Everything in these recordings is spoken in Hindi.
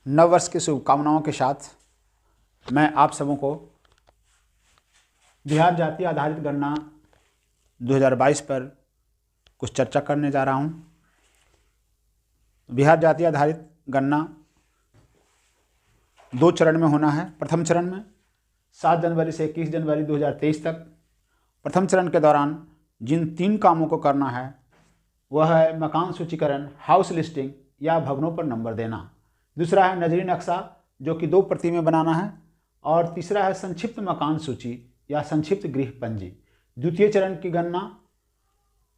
नव वर्ष की शुभकामनाओं के साथ मैं आप सबों को बिहार जाति आधारित गणना 2022 पर कुछ चर्चा करने जा रहा हूँ। बिहार जाति आधारित गणना 2 चरण में होना है। प्रथम चरण में 7 जनवरी से 21 जनवरी 2023 तक। प्रथम चरण के दौरान जिन 3 कामों को करना है वह है मकान सूचीकरण, हाउस लिस्टिंग या भवनों पर नंबर देना। दूसरा है नजरी नक्शा जो कि 2 प्रति में बनाना है। और तीसरा है संक्षिप्त मकान सूची या संक्षिप्त गृह पंजी। द्वितीय चरण की गणना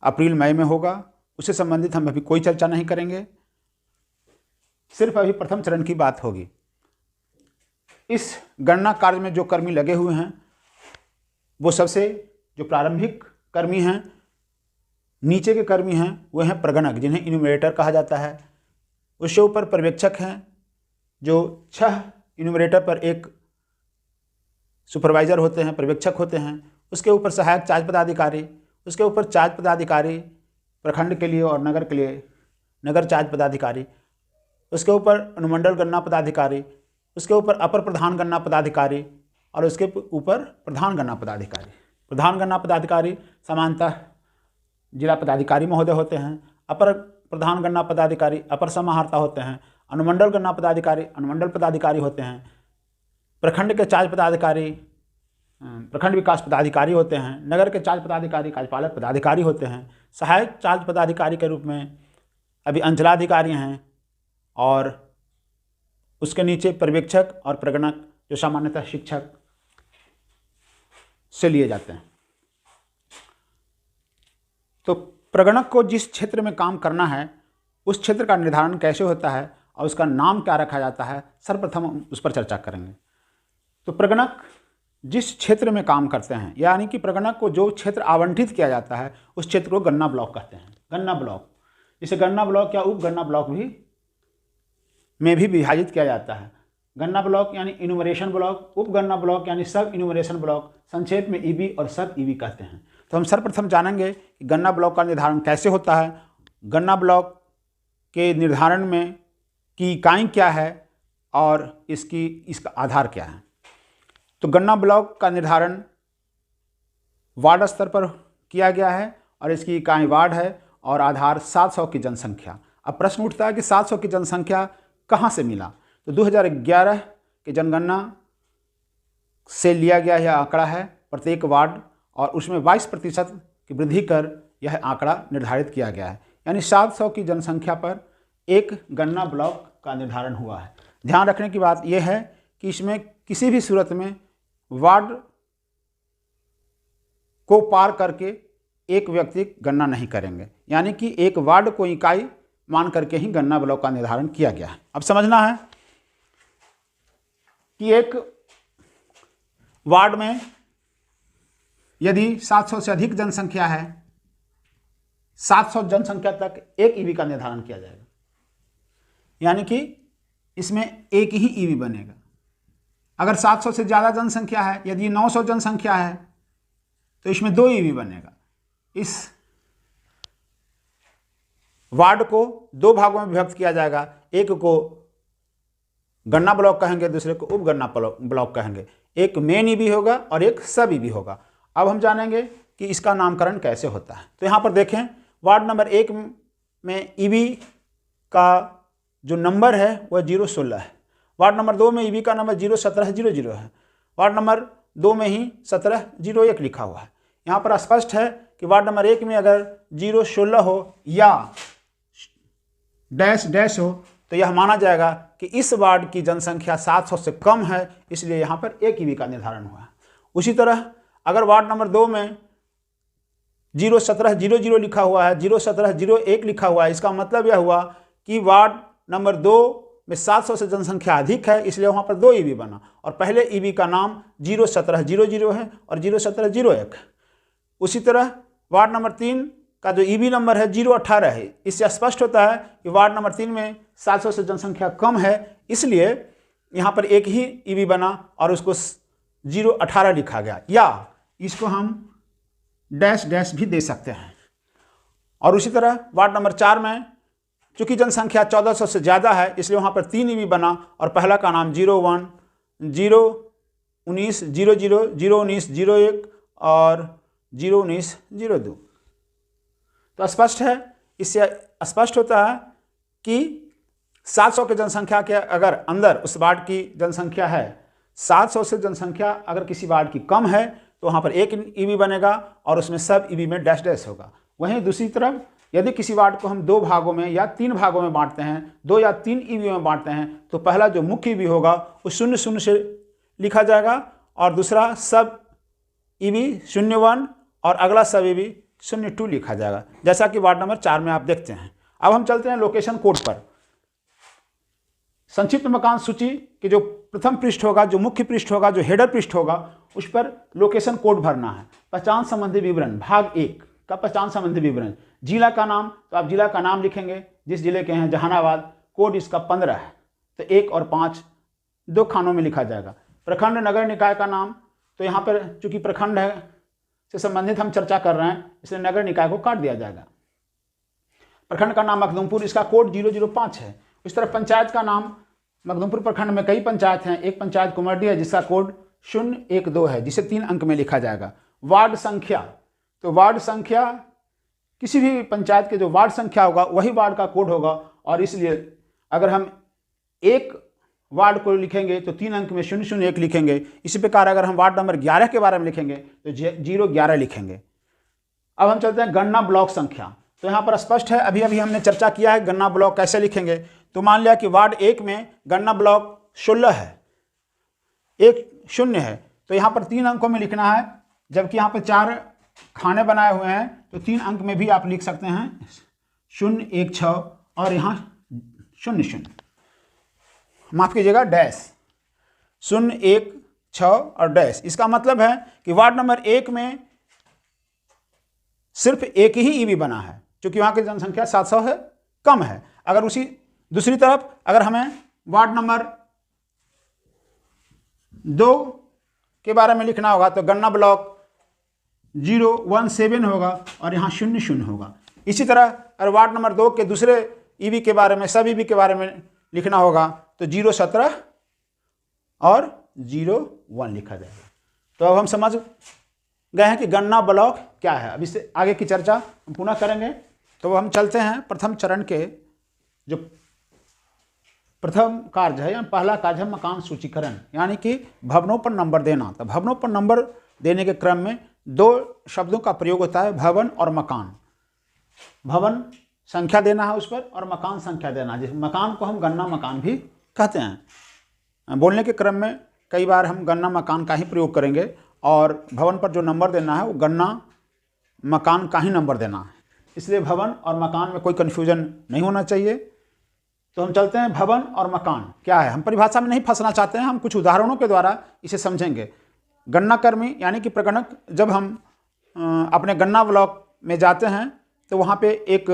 अप्रैल मई में होगा, उससे संबंधित हम अभी कोई चर्चा नहीं करेंगे, सिर्फ अभी प्रथम चरण की बात होगी। इस गणना कार्य में जो कर्मी लगे हुए हैं वो सबसे जो प्रारंभिक कर्मी हैं, नीचे के कर्मी हैं, वो हैं प्रगणक जिन्हें इन्यूमरेटर कहा जाता है। उसके ऊपर पर्यवेक्षक हैं जो 6 इन्यूमरेटर पर एक सुपरवाइजर होते हैं, पर्यवेक्षक होते हैं। उसके ऊपर सहायक चार्ज पदाधिकारी, उसके ऊपर चार्ज पदाधिकारी प्रखंड के लिए और नगर के लिए नगर चार्ज पदाधिकारी, उसके ऊपर अनुमंडल गणना पदाधिकारी, उसके ऊपर अपर प्रधान गणना पदाधिकारी और उसके ऊपर प्रधान गणना पदाधिकारी। प्रधान गणना पदाधिकारी सामान्यतः जिला पदाधिकारी महोदय होते हैं। अपर प्रधान गणना पदाधिकारी अपर समाहर्ता होते हैं। अनुमंडल गणना पदाधिकारी अनुमंडल पदाधिकारी होते हैं। प्रखंड के चार्ज पदाधिकारी प्रखंड विकास पदाधिकारी होते हैं। नगर के चार्ज पदाधिकारी कार्यपालक पदाधिकारी होते हैं। सहायक चार्ज पदाधिकारी के रूप में अभी अंचलाधिकारी हैं और उसके नीचे पर्यवेक्षक और प्रगणक जो सामान्यतः शिक्षक से लिए जाते हैं। तो प्रगणक को जिस क्षेत्र में काम करना है उस क्षेत्र का निर्धारण कैसे होता है और उसका नाम क्या रखा जाता है, सर्वप्रथम हम उस पर चर्चा करेंगे। तो प्रगणक जिस क्षेत्र में काम करते हैं, यानी कि प्रगणक को जो क्षेत्र आवंटित किया जाता है उस क्षेत्र को गणना ब्लॉक कहते हैं। गणना ब्लॉक, इसे गणना ब्लॉक या उप गणना ब्लॉक में भी विभाजित किया जाता है। गणना ब्लॉक यानी इन्यूमरेशन ब्लॉक, उप गणना ब्लॉक यानी सब इन्यूमरेशन ब्लॉक, संक्षेप में ईबी और सब ईबी कहते हैं। तो हम सर्वप्रथम जानेंगे कि गणना ब्लॉक का निर्धारण कैसे होता है, गणना ब्लॉक के निर्धारण में की इकाई क्या है और इसका आधार क्या है। तो गणना ब्लॉक का निर्धारण वार्ड स्तर पर किया गया है और इसकी इकाई वार्ड है और आधार 700 की जनसंख्या। अब प्रश्न उठता है कि 700 की जनसंख्या कहाँ से मिला। तो 2011 की जनगणना से लिया गया यह आंकड़ा है प्रत्येक वार्ड, और उसमें 22% की वृद्धि कर यह आंकड़ा निर्धारित किया गया है। यानी 700 की जनसंख्या पर एक गणना ब्लॉक का निर्धारण हुआ है। ध्यान रखने की बात यह है कि इसमें किसी भी सूरत में वार्ड को पार करके एक व्यक्ति गणना नहीं करेंगे, यानी कि एक वार्ड को इकाई मान करके ही गणना ब्लॉक का निर्धारण किया गया है। अब समझना है कि एक वार्ड में यदि 700 से अधिक जनसंख्या है, 700 जनसंख्या तक एक ईवी का निर्धारण किया जाएगा, यानी कि इसमें एक ही ईवी बनेगा। अगर 700 से ज़्यादा जनसंख्या है, यदि 900 जनसंख्या है तो इसमें 2 ईवी बनेगा। इस वार्ड को 2 भागों में विभक्त किया जाएगा, एक को गणना ब्लॉक कहेंगे, दूसरे को उप गणना ब्लॉक कहेंगे। एक मेन ईवी होगा और एक सब ईवी होगा। अब हम जानेंगे कि इसका नामकरण कैसे होता है। तो यहाँ पर देखें, वार्ड नंबर 1 में ईवी का जो नंबर है वह 016 है। वार्ड नंबर 2 में ईवी का नंबर 01700 है। वार्ड नंबर 2 में ही 1701 लिखा हुआ है। यहाँ पर स्पष्ट है कि वार्ड नंबर 1 में अगर 016 हो या डैश डैश हो तो यह माना जाएगा कि इस वार्ड की जनसंख्या 700 से कम है, इसलिए यहाँ पर एक ईवी का निर्धारण हुआ है। उसी तरह अगर वार्ड नंबर 2 में 01700 लिखा हुआ है, 01701 लिखा हुआ है, इसका मतलब यह हुआ कि वार्ड नंबर 2 में 700 से जनसंख्या अधिक है, इसलिए वहाँ पर 2 ईवी बना और पहले ईवी का नाम 01700 है और 01701 है। उसी तरह वार्ड नंबर 3 का जो ईवी नंबर है 018 है। इससे स्पष्ट होता है कि वार्ड नंबर 3 में 700 से जनसंख्या कम है, इसलिए यहाँ पर एक ही ईवी बना और उसको 018 लिखा गया, या इसको हम डैश डैश भी दे सकते हैं। और उसी तरह वार्ड नंबर 4 में चूँकि जनसंख्या 1400 से ज़्यादा है इसलिए वहाँ पर 3 ईवी बना और पहला का नाम 01, 019, 00, 019, 01 और 019, 02। तो स्पष्ट है, इससे स्पष्ट होता है कि 700 की जनसंख्या के अगर अंदर उस वार्ड की जनसंख्या है, 700 से जनसंख्या अगर किसी वार्ड की कम है तो वहाँ पर 1 ईवी बनेगा और उसमें सब ईवी में डैश डैश होगा। वहीं दूसरी तरफ यदि किसी वार्ड को हम 2 भागों में या 3 भागों में बांटते हैं, 2 या 3 ईवी में बांटते हैं, तो पहला जो मुख्य ईवी होगा वो 00 से लिखा जाएगा और दूसरा सब ईवी 01 और अगला सब ईवी 02 लिखा जाएगा, जैसा कि वार्ड नंबर 4 में आप देखते हैं। अब हम चलते हैं लोकेशन कोड पर। संक्षिप्त मकान सूची के जो प्रथम पृष्ठ होगा, जो मुख्य पृष्ठ होगा, जो हेडर पृष्ठ होगा, उस पर लोकेशन कोड भरना है। पहचान संबंधी विवरण भाग 1 का पहचान संबंधी विवरण। जिला का नाम, तो आप जिला का नाम लिखेंगे, जिस जिले के हैं जहानाबाद, कोड इसका 15 है, तो 1 और 5 2 खानों में लिखा जाएगा। प्रखंड नगर निकाय का नाम, तो यहाँ पर चूंकि प्रखंड है से संबंधित हम चर्चा कर रहे हैं इसलिए नगर निकाय को काट दिया जाएगा। प्रखंड का नाम मखदूमपुर, इसका कोड 005 है। इस तरह पंचायत का नाम, मखदूमपुर प्रखंड में कई पंचायत हैं, एक पंचायत कुमरडी है जिसका कोड 012 है, जिसे 3 अंक में लिखा जाएगा। वार्ड संख्या, तो वार्ड संख्या किसी भी पंचायत के जो वार्ड संख्या होगा वही वार्ड का कोड होगा और इसलिए अगर हम एक वार्ड को लिखेंगे तो 3 अंक में 001 लिखेंगे। इसी प्रकार अगर हम वार्ड नंबर 11 के बारे में लिखेंगे तो 011 लिखेंगे। अब हम चलते हैं गणना ब्लॉक संख्या। तो यहाँ पर स्पष्ट है, अभी अभी हमने चर्चा किया है गणना ब्लॉक कैसे लिखेंगे। तो मान लिया कि वार्ड 1 में गणना ब्लॉक 16 है, 10 है, तो यहाँ पर 3 अंकों में लिखना है, जबकि यहाँ पर 4 खाने बनाए हुए हैं तो 3 अंक में भी आप लिख सकते हैं 016 और यहाँ 00, माफ कीजिएगा डैश, 016 और डैश। इसका मतलब है कि वार्ड नंबर 1 में सिर्फ एक ही ईवी बना है क्योंकि वहाँ की जनसंख्या 700 है, कम है। अगर उसी दूसरी तरफ अगर हमें वार्ड नंबर 2 के बारे में लिखना होगा तो गणना ब्लॉक 017 होगा और यहाँ 00 होगा। इसी तरह अगर वार्ड नंबर 2 के दूसरे ईवी के बारे में, सब ईवी के बारे में लिखना होगा तो 017 और 01 लिखा जाएगा। तो अब हम समझ गए हैं कि गणना ब्लॉक क्या है। अब इससे आगे की चर्चा हम पुनः करेंगे। तो हम चलते हैं प्रथम चरण के जो प्रथम कार्य है, यानी पहला कार्य है मकान सूचीकरण, यानी कि भवनों पर नंबर देना। तो भवनों पर नंबर देने के क्रम में 2 शब्दों का प्रयोग होता है, भवन और मकान। भवन संख्या देना है उस पर और मकान संख्या देना है, जिस मकान को हम गणना मकान भी कहते हैं। बोलने के क्रम में कई बार हम गणना मकान का ही प्रयोग करेंगे और भवन पर जो नंबर देना है वो गणना मकान का ही नंबर देना है, इसलिए भवन और मकान में कोई कन्फ्यूजन नहीं होना चाहिए। तो हम चलते हैं भवन और मकान क्या है। हम परिभाषा में नहीं फंसना चाहते हैं, हम कुछ उदाहरणों के द्वारा इसे समझेंगे। गणना कर्मी यानी कि प्रगणक जब हम अपने गणना ब्लॉक में जाते हैं तो वहाँ पे एक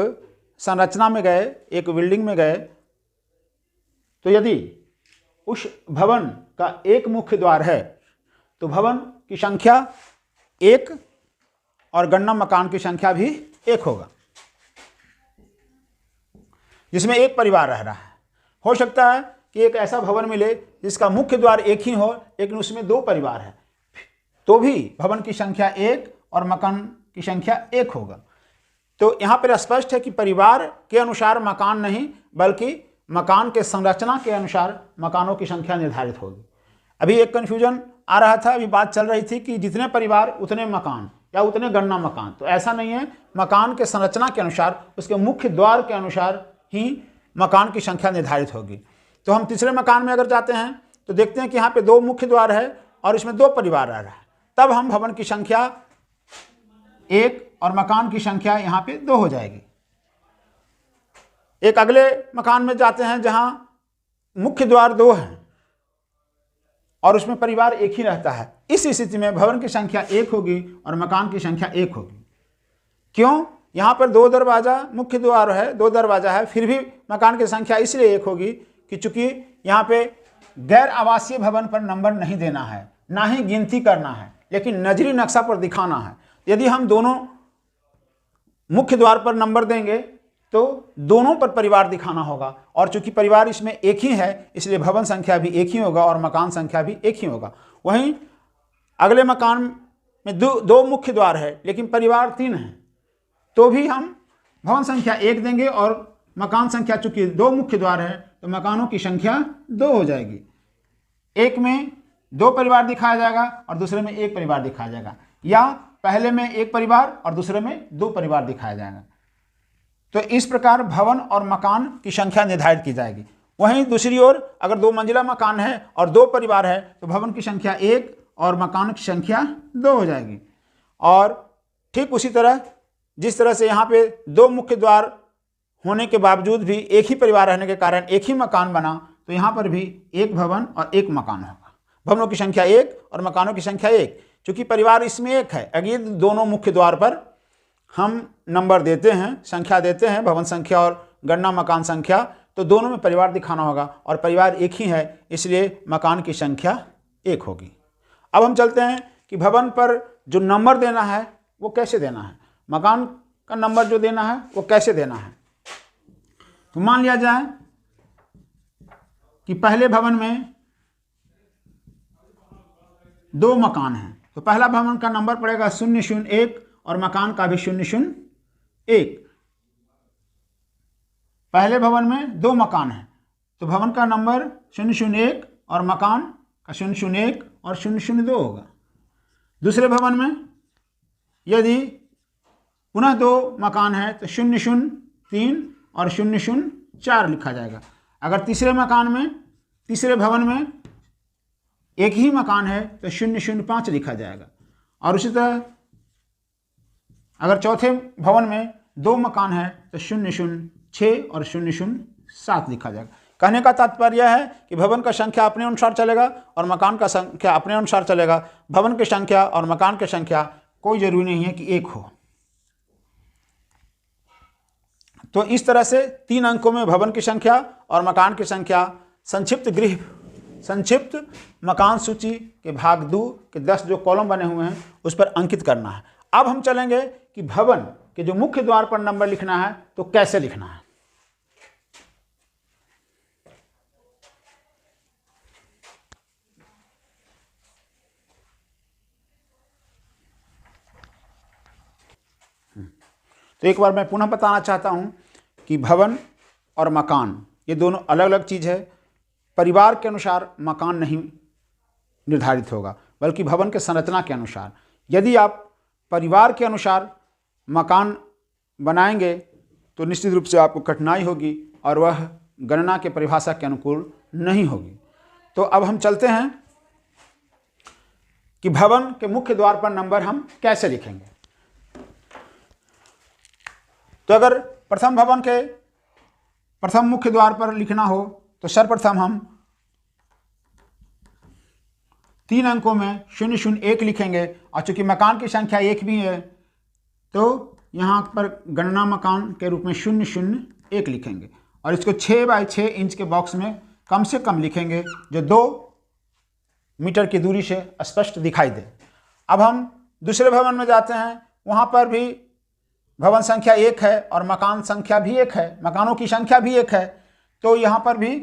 संरचना में गए, एक बिल्डिंग में गए, तो यदि उस भवन का एक मुख्य द्वार है तो भवन की संख्या 1 और गणना मकान की संख्या भी 1 होगा, जिसमें एक परिवार रह रहा है। हो सकता है कि एक ऐसा भवन मिले जिसका मुख्य द्वार एक ही हो लेकिन उसमें 2 परिवार है, तो भी भवन की संख्या 1 और मकान की संख्या 1 होगा। तो यहाँ पर स्पष्ट है कि परिवार के अनुसार मकान नहीं बल्कि मकान के संरचना के अनुसार मकानों की संख्या निर्धारित होगी। अभी एक कन्फ्यूजन आ रहा था, अभी बात चल रही थी कि जितने परिवार उतने मकान या उतने गणना मकान, तो ऐसा नहीं है। मकान के संरचना के अनुसार, उसके मुख्य द्वार के अनुसार ही मकान की संख्या निर्धारित होगी। तो हम तीसरे मकान में अगर जाते हैं तो देखते हैं कि यहाँ पे 2 मुख्य द्वार है और इसमें 2 परिवार रह रहा है, तब हम भवन की संख्या 1 और मकान की संख्या यहाँ पे 2 हो जाएगी। एक अगले मकान में जाते हैं जहाँ मुख्य द्वार 2 हैं और उसमें परिवार 1 ही रहता है, इस स्थिति में भवन की संख्या 1 होगी और मकान की संख्या 1 होगी। क्यों? यहाँ पर 2 दरवाज़ा मुख्य द्वार है, 2 दरवाज़ा है, फिर भी मकान की संख्या इसलिए 1 होगी कि चूंकि यहाँ पे गैर आवासीय भवन पर नंबर नहीं देना है, ना ही गिनती करना है, लेकिन नजरी नक्शा पर दिखाना है। यदि हम दोनों मुख्य द्वार पर नंबर देंगे तो दोनों पर परिवार दिखाना होगा, और चूंकि परिवार इसमें एक ही है इसलिए भवन संख्या भी एक ही होगा और मकान संख्या भी एक ही होगा। वहीं अगले मकान में दो मुख्य द्वार है लेकिन परिवार 3 है, तो भी हम भवन संख्या 1 देंगे, और मकान संख्या चूंकि 2 मुख्य द्वार है तो मकानों की संख्या 2 हो जाएगी। एक में 2 परिवार दिखाया जाएगा और दूसरे में 1 परिवार दिखाया जाएगा, या पहले में 1 परिवार और दूसरे में 2 परिवार दिखाया जाएगा। तो इस प्रकार भवन और मकान की संख्या निर्धारित की जाएगी। वहीं दूसरी ओर अगर 2 मंजिला मकान है और 2 परिवार है तो भवन की संख्या 1 और मकान की संख्या 2 हो जाएगी। और ठीक उसी तरह जिस तरह से यहाँ पे 2 मुख्य द्वार होने के बावजूद भी एक ही परिवार रहने के कारण एक ही मकान बना, तो यहाँ पर भी 1 भवन और 1 मकान होगा। भवनों की संख्या 1 और मकानों की संख्या 1। चूंकि परिवार इसमें 1 है, अगर दोनों मुख्य द्वार पर हम नंबर देते हैं, संख्या देते हैं, भवन संख्या और गणना मकान संख्या, तो दोनों में परिवार दिखाना होगा, और परिवार एक ही है इसलिए मकान की संख्या 1 होगी। अब हम चलते हैं कि भवन पर जो नंबर देना है वो कैसे देना है, मकान का नंबर जो देना है वो कैसे देना है। तो मान लिया जाए कि पहले भवन में 2 मकान हैं, तो पहला भवन का नंबर पड़ेगा 001 और मकान का भी 001। पहले भवन में 2 मकान हैं तो भवन का नंबर 001 और मकान का 001 और 002 होगा। दूसरे भवन में यदि पुनः 2 मकान है तो 003 और 004 लिखा जाएगा। अगर तीसरे भवन में एक ही मकान है तो 005 लिखा जाएगा। और उसी तरह अगर चौथे भवन में 2 मकान है तो 006 और 007 लिखा जाएगा। कहने का तात्पर्य है कि भवन का संख्या अपने अनुसार चलेगा और मकान का संख्या अपने अनुसार चलेगा। भवन की संख्या और मकान की संख्या कोई जरूरी नहीं है कि 1 हो। तो इस तरह से 3 अंकों में भवन की संख्या और मकान की संख्या संक्षिप्त मकान सूची के भाग 2 के 10 जो कॉलम बने हुए हैं उस पर अंकित करना है। अब हम चलेंगे कि भवन के जो मुख्य द्वार पर नंबर लिखना है तो कैसे लिखना है। तो एक बार मैं पुनः बताना चाहता हूं कि भवन और मकान ये दोनों अलग अलग चीज़ है। परिवार के अनुसार मकान नहीं निर्धारित होगा बल्कि भवन के संरचना के अनुसार। यदि आप परिवार के अनुसार मकान बनाएंगे तो निश्चित रूप से आपको कठिनाई होगी और वह गणना के परिभाषा के अनुकूल नहीं होगी। तो अब हम चलते हैं कि भवन के मुख्य द्वार पर नंबर हम कैसे लिखेंगे। तो अगर प्रथम भवन के प्रथम मुख्य द्वार पर लिखना हो तो सर्वप्रथम हम 3 अंकों में 001 लिखेंगे, और चूंकि मकान की संख्या 1 भी है तो यहाँ पर गणना मकान के रूप में 001 लिखेंगे, और इसको 6 बाई 6 इंच के बॉक्स में कम से कम लिखेंगे जो 2 मीटर की दूरी से स्पष्ट दिखाई दे। अब हम दूसरे भवन में जाते हैं, वहाँ पर भी भवन संख्या 1 है और मकान संख्या भी 1 है, मकानों की संख्या भी 1 है, तो यहाँ पर भी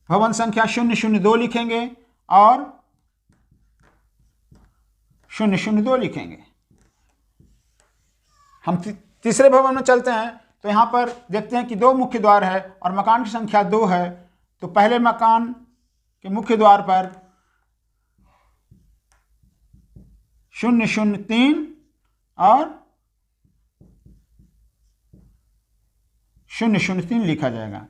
भवन संख्या 002 लिखेंगे और 002 लिखेंगे। हम तीसरे भवन में चलते हैं तो यहाँ पर देखते हैं कि 2 मुख्य द्वार है और मकान की संख्या 2 है, तो पहले मकान के मुख्य द्वार पर 003 और 003 लिखा जाएगा।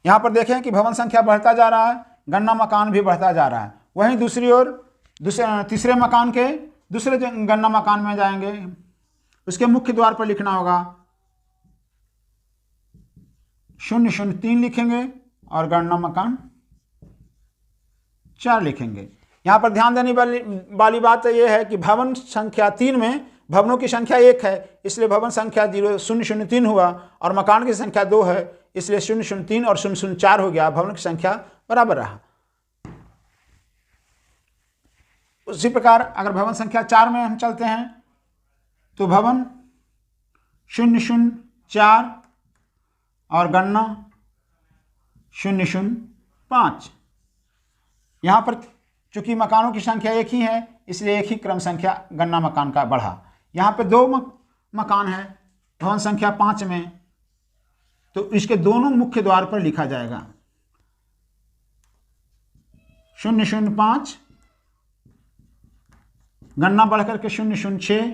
यहाँ पर देखें कि भवन संख्या बढ़ता जा रहा है, गणना मकान भी बढ़ता जा रहा है। वहीं दूसरी ओर तीसरे मकान के दूसरे गणना मकान में जाएंगे, उसके मुख्य द्वार पर लिखना होगा 003 लिखेंगे और गणना मकान 4 लिखेंगे। यहाँ पर ध्यान देने वाली बात यह है कि भवन संख्या 3 में भवनों की संख्या 1 है, इसलिए भवन संख्या 003 हुआ, और मकान की संख्या 2 है इसलिए 003 और 004 हो गया, भवन की संख्या बराबर रहा। उसी प्रकार अगर भवन संख्या 4 में हम चलते हैं तो भवन 4 और गणना 005। यहाँ पर चूंकि मकानों की संख्या एक ही है इसलिए एक ही क्रम संख्या गणना मकान का बढ़ा। यहाँ पे 2 मकान है भवन संख्या 5 में, तो इसके दोनों मुख्य द्वार पर लिखा जाएगा 005, गणना बढ़कर के 006।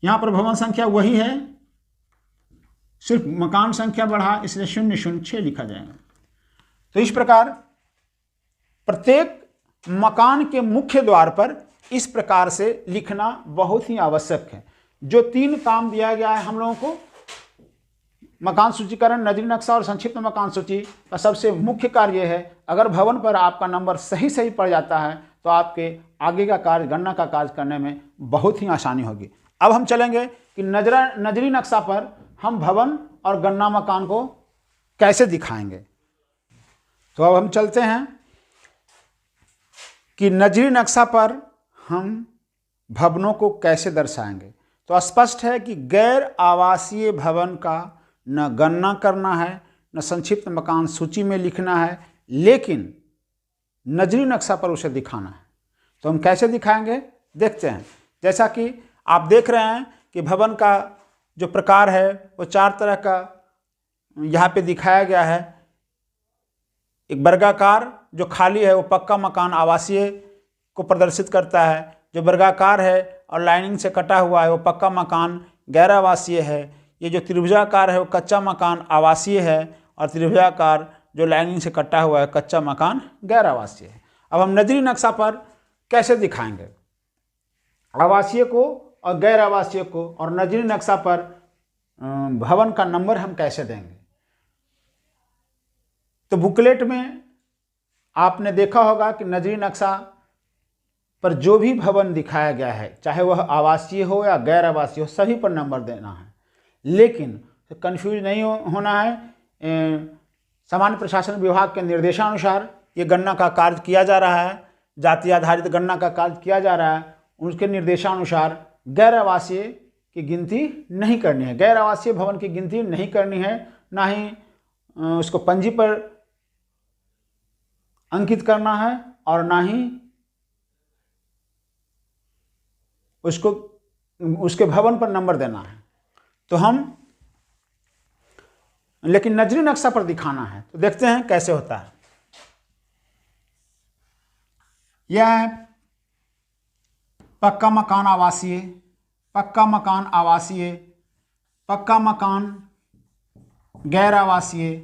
यहाँ पर भवन संख्या वही है, सिर्फ मकान संख्या बढ़ा इसलिए 006 लिखा जाएगा। तो इस प्रकार प्रत्येक मकान के मुख्य द्वार पर इस प्रकार से लिखना बहुत ही आवश्यक है। जो 3 काम दिया गया है हम लोगों को, मकान सूचीकरण, नजरी नक्शा और संक्षिप्त मकान सूची का सबसे मुख्य कार्य है, अगर भवन पर आपका नंबर सही पड़ जाता है तो आपके आगे का कार्य, गणना का कार्य करने में बहुत ही आसानी होगी। अब हम चलेंगे कि नजरी नक्शा पर हम भवन और गणना मकान को कैसे दिखाएंगे। तो अब हम चलते हैं कि नजरी नक्शा पर हम भवनों को कैसे दर्शाएंगे। तो स्पष्ट है कि गैर आवासीय भवन का न गणना करना है न संक्षिप्त मकान सूची में लिखना है, लेकिन नजरी नक्शा पर उसे दिखाना है। तो हम कैसे दिखाएंगे देखते हैं। जैसा कि आप देख रहे हैं कि भवन का जो प्रकार है वो 4 तरह का यहाँ पे दिखाया गया है। एक वर्गाकार जो खाली है वो पक्का मकान आवासीय को प्रदर्शित करता है, जो वर्गाकार है और लाइनिंग से कटा हुआ है वो पक्का मकान गैर आवासीय है। ये जो त्रिभुजाकार है वो कच्चा मकान आवासीय है और त्रिभुजाकार जो लाइनिंग से कटा हुआ है कच्चा मकान गैर आवासीय है। अब हम नजरी नक्शा पर कैसे दिखाएंगे आवासीय को और गैर आवासीय को, और नजरी नक्शा पर भवन का नंबर हम कैसे देंगे। तो बुकलेट में आपने देखा होगा कि नजरी नक्शा पर जो भी भवन दिखाया गया है, चाहे वह आवासीय हो या गैर आवासीय हो, सभी पर नंबर देना है। लेकिन कंफ्यूज नहीं होना है। सामान्य प्रशासन विभाग के निर्देशानुसार ये गणना का कार्य किया जा रहा है, जाति आधारित गणना का कार्य किया जा रहा है। उनके निर्देशानुसार गैर आवासीय की गिनती नहीं करनी है, गैर आवासीय भवन की गिनती नहीं करनी है, ना ही उसको पंजी पर अंकित करना है और ना ही उसको उसके भवन पर नंबर देना है। तो हम लेकिन नजरी नक्शा पर दिखाना है। तो देखते हैं कैसे होता है। यह है पक्का मकान आवासीय, पक्का मकान आवासीय, पक्का मकान गैर आवासीय,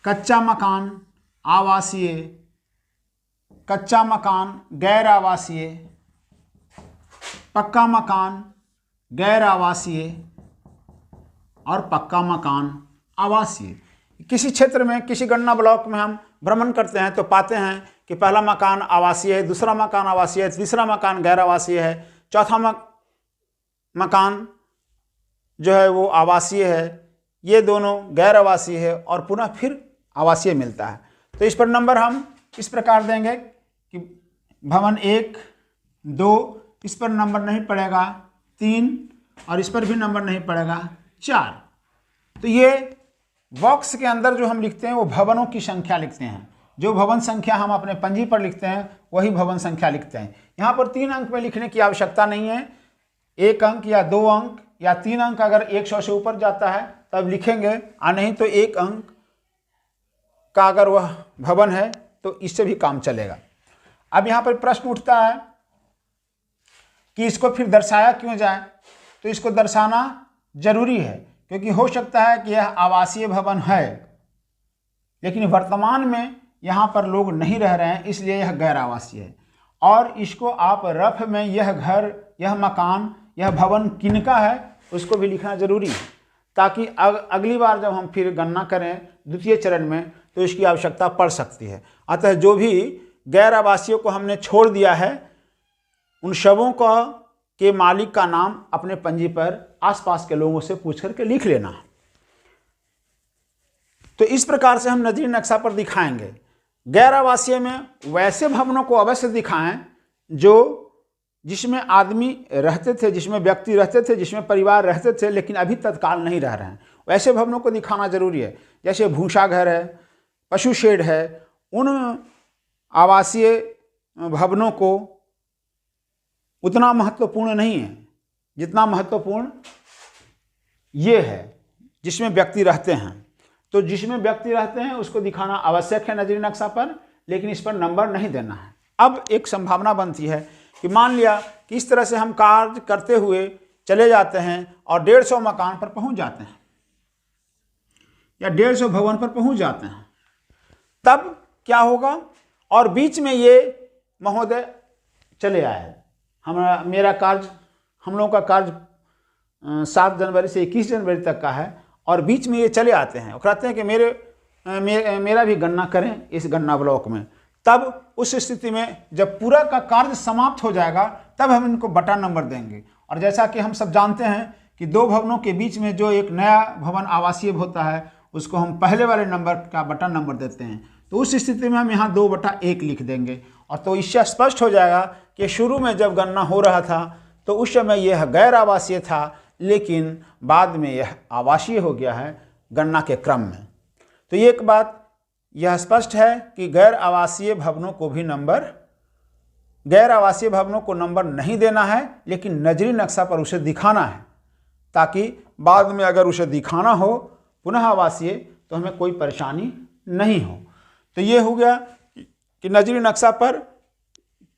कच्चा मकान आवासीय, कच्चा मकान गैर आवासीय, पक्का मकान गैर आवासीय और पक्का मकान आवासीय। किसी क्षेत्र में, किसी गणना ब्लॉक में हम भ्रमण करते हैं तो पाते हैं कि पहला मकान आवासीय है, दूसरा मकान आवासीय है, तीसरा मकान गैर आवासीय है, चौथा मकान जो है वो आवासीय है, ये दोनों गैर आवासीय है और पुनः फिर आवासीय मिलता है। तो इस पर नंबर हम इस प्रकार देंगे कि भवन 1, 2, इस पर नंबर नहीं पड़ेगा, 3 और इस पर भी नंबर नहीं पड़ेगा, 4। तो ये बॉक्स के अंदर जो हम लिखते हैं वो भवनों की संख्या लिखते हैं। जो भवन संख्या हम अपने पंजी पर लिखते हैं वही भवन संख्या लिखते हैं। यहाँ पर 3 अंक में लिखने की आवश्यकता नहीं है। 1 अंक या 2 अंक या 3 अंक अगर 100 से ऊपर जाता है तब लिखेंगे, और नहीं तो 1 अंक का अगर वह भवन है तो इससे भी काम चलेगा। अब यहाँ पर प्रश्न उठता है कि इसको फिर दर्शाया क्यों जाए। तो इसको दर्शाना जरूरी है क्योंकि हो सकता है कि यह आवासीय भवन है लेकिन वर्तमान में यहाँ पर लोग नहीं रह रहे हैं, इसलिए यह गैर आवासीय है। और इसको आप रफ में यह घर, यह मकान, यह भवन किनका है उसको भी लिखना जरूरी है, ताकि अगली बार जब हम फिर गणना करें द्वितीय चरण में तो इसकी आवश्यकता पड़ सकती है। अतः जो भी गैर आवासीय को हमने छोड़ दिया है उन सबों के मालिक का नाम अपने पंजी पर आसपास के लोगों से पूछ करके लिख लेना। तो इस प्रकार से हम नजरी नक्शा पर दिखाएंगे। गैर आवासीय में वैसे भवनों को अवश्य दिखाएं जो जिसमें आदमी रहते थे, जिसमें व्यक्ति रहते थे, जिसमें परिवार रहते थे, लेकिन अभी तत्काल नहीं रह रहे हैं, वैसे भवनों को दिखाना जरूरी है। जैसे भूसा घर है, पशु शेड है, उन आवासीय भवनों को उतना महत्वपूर्ण नहीं है जितना महत्वपूर्ण ये है जिसमें व्यक्ति रहते हैं। तो जिसमें व्यक्ति रहते हैं उसको दिखाना आवश्यक है नजरी नक्शा पर, लेकिन इस पर नंबर नहीं देना है। अब एक संभावना बनती है कि मान लिया कि इस तरह से हम कार्य करते हुए चले जाते हैं और 150 मकान पर पहुंच जाते हैं या 150 भवन पर पहुंच जाते हैं, तब क्या होगा? और बीच में ये महोदय चले आए, मेरा कार्य, हम लोगों का कार्य 7 जनवरी से 21 जनवरी तक का है, और बीच में ये चले आते हैं और कहते हैं कि मेरा भी गणना करें इस गणना ब्लॉक में। तब उस स्थिति में जब पूरा का कार्य समाप्त हो जाएगा तब हम इनको बटा नंबर देंगे। और जैसा कि हम सब जानते हैं कि दो भवनों के बीच में जो एक नया भवन आवासीय होता है उसको हम पहले वाले नंबर का बटा नंबर देते हैं। तो उस स्थिति में हम यहाँ 2/1 लिख देंगे, और तो इससे स्पष्ट हो जाएगा कि शुरू में जब गणना हो रहा था तो उस समय यह गैर आवासीय था, लेकिन बाद में यह आवासीय हो गया है गणना के क्रम में। तो एक बात यह स्पष्ट है कि गैर आवासीय भवनों को नंबर नहीं देना है, लेकिन नजरी नक्शा पर उसे दिखाना है, ताकि बाद में अगर उसे दिखाना हो पुनः आवासीय तो हमें कोई परेशानी नहीं हो। तो ये हो गया कि नजरी नक्शा पर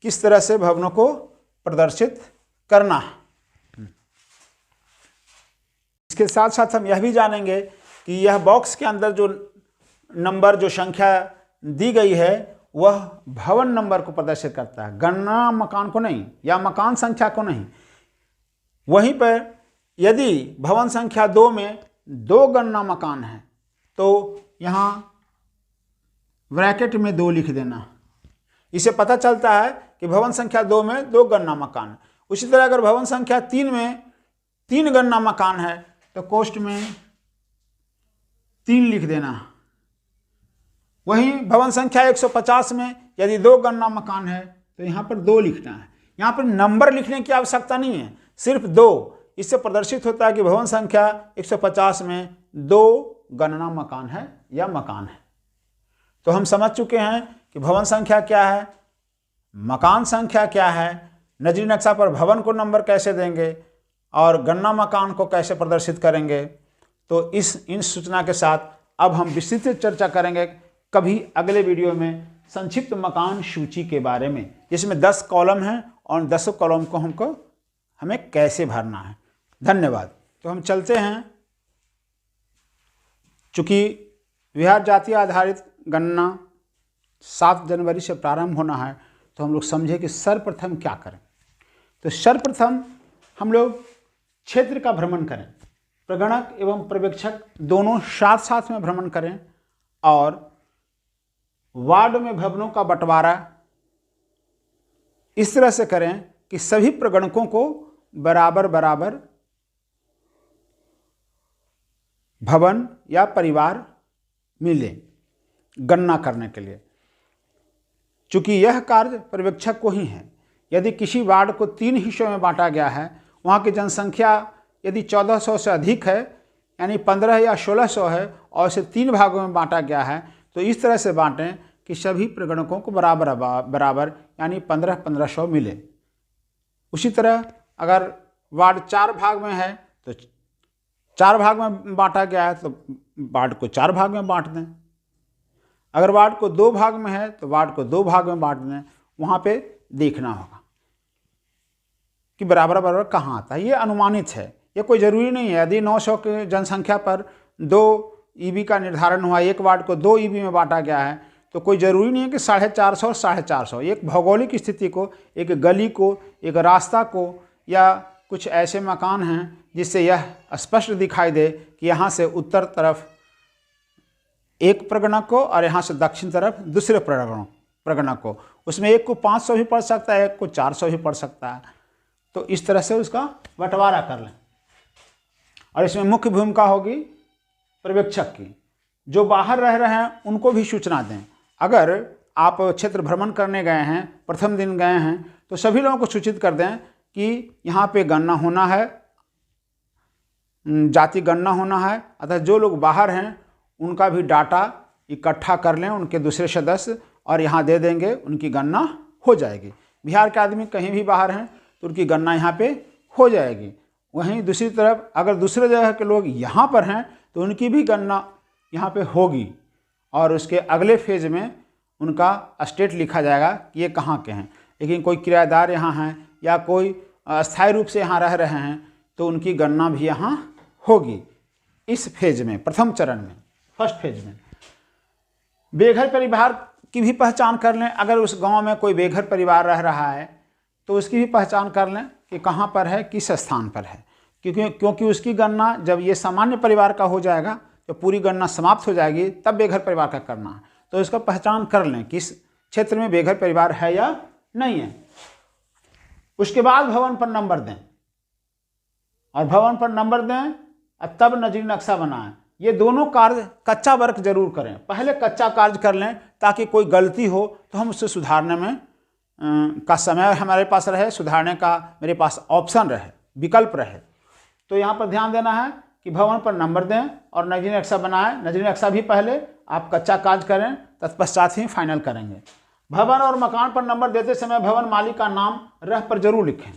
किस तरह से भवनों को प्रदर्शित करना है। इसके साथ साथ हम यह भी जानेंगे कि यह बॉक्स के अंदर जो नंबर, जो संख्या दी गई है वह भवन नंबर को प्रदर्शित करता है, गणना मकान को नहीं या मकान संख्या को नहीं। वहीं पर यदि भवन संख्या 2 में 2 गणना मकान है तो यहाँ ब्रैकेट में 2 लिख देना। इससे पता चलता है कि भवन संख्या 2 में 2 गणना मकान है। उसी तरह अगर भवन संख्या 3 में 3 गणना मकान है तो कोष्ठ में 3 लिख देना। वहीं भवन संख्या 150 में यदि 2 गणना मकान है तो यहाँ पर 2 लिखना है। यहाँ पर नंबर लिखने की आवश्यकता नहीं है, सिर्फ 2। इससे प्रदर्शित होता है कि भवन संख्या 150 में 2 गणना मकान है या मकान है। तो हम समझ चुके हैं कि भवन संख्या क्या है, मकान संख्या क्या है, नजरी नक्शा पर भवन को नंबर कैसे देंगे और गणना मकान को कैसे प्रदर्शित करेंगे। तो इन सूचना के साथ अब हम विस्तृत चर्चा करेंगे कभी अगले वीडियो में संक्षिप्त मकान सूची के बारे में, जिसमें 10 कॉलम हैं और 10 कॉलम को हमें कैसे भरना है। धन्यवाद। तो हम चलते हैं। चूँकि विहार जाति आधारित गणना 7 जनवरी से प्रारंभ होना है, तो हम लोग समझे कि सर्वप्रथम क्या करें। तो सर्वप्रथम हम लोग क्षेत्र का भ्रमण करें, प्रगणक एवं पर्यवेक्षक दोनों साथ साथ में भ्रमण करें, और वार्ड में भवनों का बंटवारा इस तरह से करें कि सभी प्रगणकों को बराबर बराबर भवन या परिवार मिले गणना करने के लिए। चूंकि यह कार्य पर्यवेक्षक को ही है। यदि किसी वार्ड को 3 हिस्सों में बांटा गया है, वहाँ की जनसंख्या यदि 1400 से अधिक है, यानी 15 या 1600 है, और इसे 3 भागों में बांटा गया है, तो इस तरह से बांटें कि सभी प्रगणकों को बराबर बराबर यानी 1500 मिले। उसी तरह अगर वार्ड 4 भाग में है तो 4 भाग में बांटा गया है तो वार्ड को 4 भाग में बांट दें। अगर वार्ड को 2 भाग में है तो वार्ड को 2 भाग में बांट दें। वहाँ पे देखना होगा कि बराबर बराबर कहाँ आता है। ये अनुमानित है, ये कोई ज़रूरी नहीं है। यदि 900 की जनसंख्या पर 2 ईबी का निर्धारण हुआ, एक वार्ड को 2 ईबी में बांटा गया है, तो कोई ज़रूरी नहीं है कि 450 और 450। एक भौगोलिक स्थिति को, एक गली को, एक रास्ता को, या कुछ ऐसे मकान हैं जिससे यह स्पष्ट दिखाई दे कि यहाँ से उत्तर तरफ एक प्रगणक को और यहाँ से दक्षिण तरफ दूसरे प्रगणक को, उसमें एक को 500 भी पड़ सकता है, एक को 400 भी पड़ सकता है। तो इस तरह से उसका बंटवारा कर लें। और इसमें मुख्य भूमिका होगी पर्यवेक्षक की। जो बाहर रह रहे हैं उनको भी सूचना दें। अगर आप क्षेत्र भ्रमण करने गए हैं, प्रथम दिन गए हैं, तो सभी लोगों को सूचित कर दें कि यहाँ पे गणना होना है, जाति गणना होना है। अतः जो लोग बाहर हैं उनका भी डाटा इकट्ठा कर लें, उनके दूसरे सदस्य, और यहाँ दे देंगे, उनकी गणना हो जाएगी। बिहार के आदमी कहीं भी बाहर हैं तो उनकी गणना यहाँ पे हो जाएगी। वहीं दूसरी तरफ अगर दूसरे जगह के लोग यहाँ पर हैं तो उनकी भी गणना यहाँ पे होगी, और उसके अगले फेज में उनका स्टेट लिखा जाएगा कि ये कहाँ के हैं। लेकिन कोई किराएदार यहाँ हैं या कोई अस्थायी रूप से यहाँ रह रहे हैं तो उनकी गणना भी यहाँ होगी इस फेज में, प्रथम चरण में, फर्स्ट फेज में। बेघर परिवार की भी पहचान कर लें। अगर उस गांव में कोई बेघर परिवार रह रहा है तो उसकी भी पहचान कर लें कि कहाँ पर है, किस स्थान पर है, क्योंकि उसकी गणना जब ये सामान्य परिवार का हो जाएगा, जब पूरी गणना समाप्त हो जाएगी, तब बेघर परिवार का करना है। तो इसका पहचान कर लें किस क्षेत्र में बेघर परिवार है या नहीं है। उसके बाद भवन पर नंबर दें, और भवन पर नंबर दें और तब नजरी नक्शा बनाएं। ये दोनों कार्य कच्चा वर्क जरूर करें। पहले कच्चा कार्य कर लें ताकि कोई गलती हो तो हम उससे सुधारने में का समय हमारे पास रहे, सुधारने का मेरे पास ऑप्शन रहे, विकल्प रहे। तो यहाँ पर ध्यान देना है कि भवन पर नंबर दें और नजरी नक्शा बनाएं। नजरी नक्शा भी पहले आप कच्चा कार्य करें, तत्पश्चात ही फाइनल करेंगे। भवन और मकान पर नंबर देते समय भवन मालिक का नाम रह पर जरूर लिखें।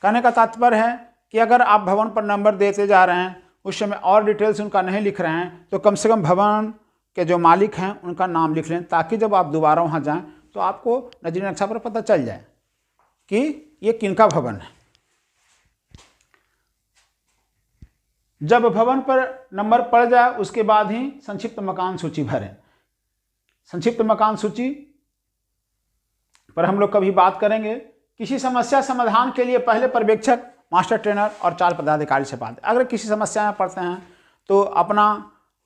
कहने का तात्पर्य है कि अगर आप भवन पर नंबर देते जा रहे हैं, उस समय और डिटेल्स उनका नहीं लिख रहे हैं, तो कम से कम भवन के जो मालिक हैं उनका नाम लिख लें, ताकि जब आप दोबारा वहाँ जाएं तो आपको नजरी नक्शा पर पता चल जाए कि ये किनका भवन है। जब भवन पर नंबर पड़ जाए उसके बाद ही संक्षिप्त मकान सूची भरें। संक्षिप्त मकान सूची पर हम लोग कभी बात करेंगे। किसी समस्या समाधान के लिए पहले पर्यवेक्षक, मास्टर ट्रेनर और 4 पदाधिकारी से बात। अगर किसी समस्या में पड़ते हैं तो अपना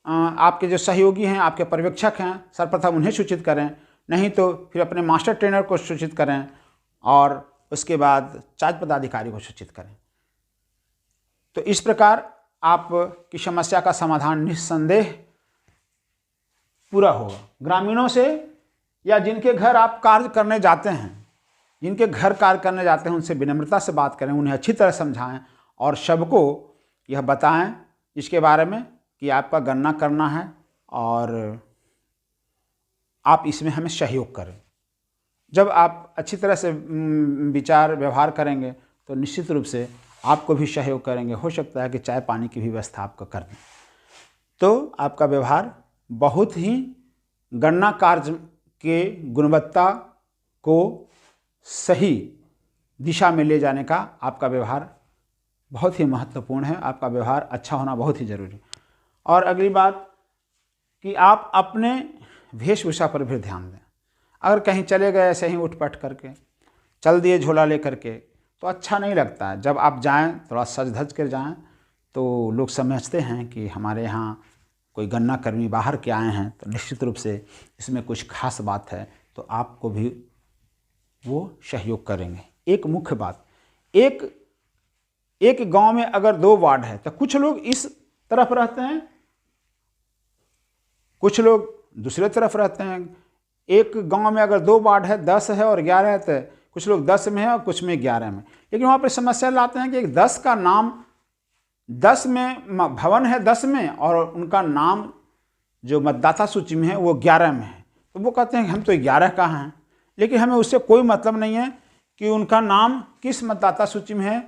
आपके जो सहयोगी हैं, आपके पर्यवेक्षक हैं, सर्वप्रथम उन्हें सूचित करें, नहीं तो फिर अपने मास्टर ट्रेनर को सूचित करें और उसके बाद 4 पदाधिकारी को सूचित करें। तो इस प्रकार आपकी समस्या का समाधान निस्संदेह पूरा होगा। ग्रामीणों से या जिनके घर आप कार्य करने जाते हैं, जिनके घर कार्य करने जाते हैं, उनसे विनम्रता से बात करें, उन्हें अच्छी तरह समझाएं और सबको यह बताएं इसके बारे में कि आपका गणना करना है और आप इसमें हमें सहयोग करें। जब आप अच्छी तरह से विचार व्यवहार करेंगे तो निश्चित रूप से आपको भी सहयोग करेंगे। हो सकता है कि चाय पानी की भी व्यवस्था आपको कर दें। तो आपका व्यवहार बहुत ही गणना कार्य के गुणवत्ता को सही दिशा में ले जाने का आपका व्यवहार बहुत ही महत्वपूर्ण है। आपका व्यवहार अच्छा होना बहुत ही जरूरी है। और अगली बात कि आप अपने वेशभूषा पर भी ध्यान दें। अगर कहीं चले गए ऐसे ही उठ-पट करके, चल दिए झोला ले करके, तो अच्छा नहीं लगता है। जब आप जाएं थोड़ा सज धज कर जाएं तो लोग समझते हैं कि हमारे यहाँ कोई गणना कर्मी बाहर के आए हैं, तो निश्चित रूप से इसमें कुछ खास बात है, तो आपको भी वो सहयोग करेंगे। एक मुख्य बात, एक गांव में अगर 2 वार्ड है तो कुछ लोग इस तरफ रहते हैं, कुछ लोग दूसरे तरफ रहते हैं। एक गांव में अगर 2 वार्ड है, 10 है और 11 है, तो कुछ लोग 10 में है और कुछ में 11 में। लेकिन वहाँ पर समस्या लाते हैं कि 10 का नाम 10 में भवन है 10 में और उनका नाम जो मतदाता सूची में है वो 11 में है। तो वो कहते हैं कि हम तो 11 का हैं, लेकिन हमें उससे कोई मतलब नहीं है कि उनका नाम किस मतदाता सूची में है,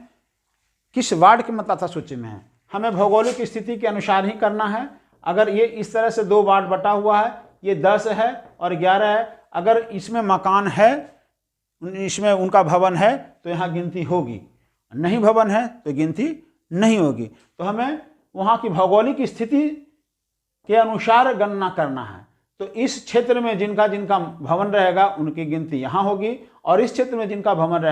किस वार्ड के मतदाता सूची में है। हमें भौगोलिक स्थिति के अनुसार ही करना है। अगर ये इस तरह से 2 वार्ड बटा हुआ है, ये 10 है और 11 है, अगर इसमें मकान है, इसमें उनका भवन है, तो यहाँ गिनती होगी, नहीं भवन है तो गिनती नहीं होगी। तो हमें वहाँ की भौगोलिक स्थिति के अनुसार गणना करना है। तो इस क्षेत्र में जिनका जिनका भवन रहेगा उनकी गिनती यहाँ होगी और इस क्षेत्र में जिनका भवन